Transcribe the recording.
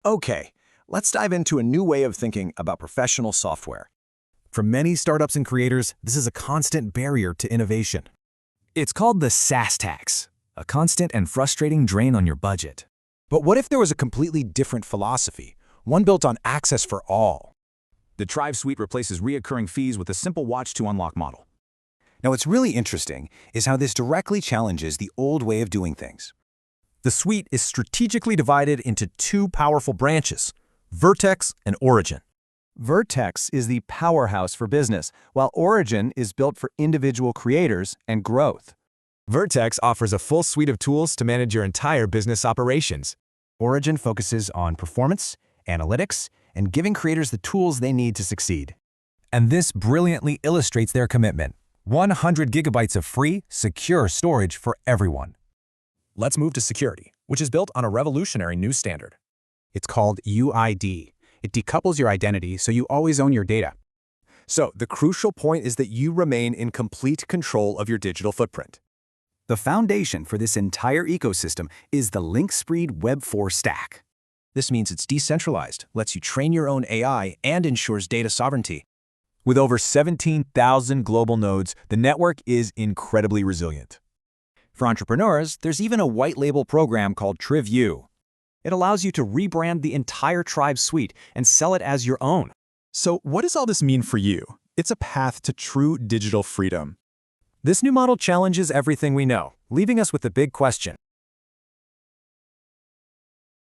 Okay, let's dive into a new way of thinking about professional software. For many startups and creators, this is a constant barrier to innovation. It's called the SaaS Tax, a constant and frustrating drain on your budget. But what if there was a completely different philosophy, one built on access for all? The TRIVE Suite replaces recurring fees with a simple watch-to-unlock model. Now, what's really interesting is how this directly challenges the old way of doing things. The suite is strategically divided into two powerful branches, Vertex and Origin. Vertex is the powerhouse for business, while Origin is built for individual creators and growth. Vertex offers a full suite of tools to manage your entire business operations. Origin focuses on performance, analytics, and giving creators the tools they need to succeed. And this brilliantly illustrates their commitment. 100 gigabytes of free, secure storage for everyone. Let's move to security, which is built on a revolutionary new standard. It's called UID. It decouples your identity so you always own your data. So the crucial point is that you remain in complete control of your digital footprint. The foundation for this entire ecosystem is the Linkspreed Web4 Stack. This means it's decentralized, lets you train your own AI, and ensures data sovereignty. With over 17,000 global nodes, the network is incredibly resilient. For entrepreneurs, there's even a white label program called TRIVE. It allows you to rebrand the entire TRIVE suite and sell it as your own. So what does all this mean for you? It's a path to true digital freedom. This new model challenges everything we know, leaving us with the big question: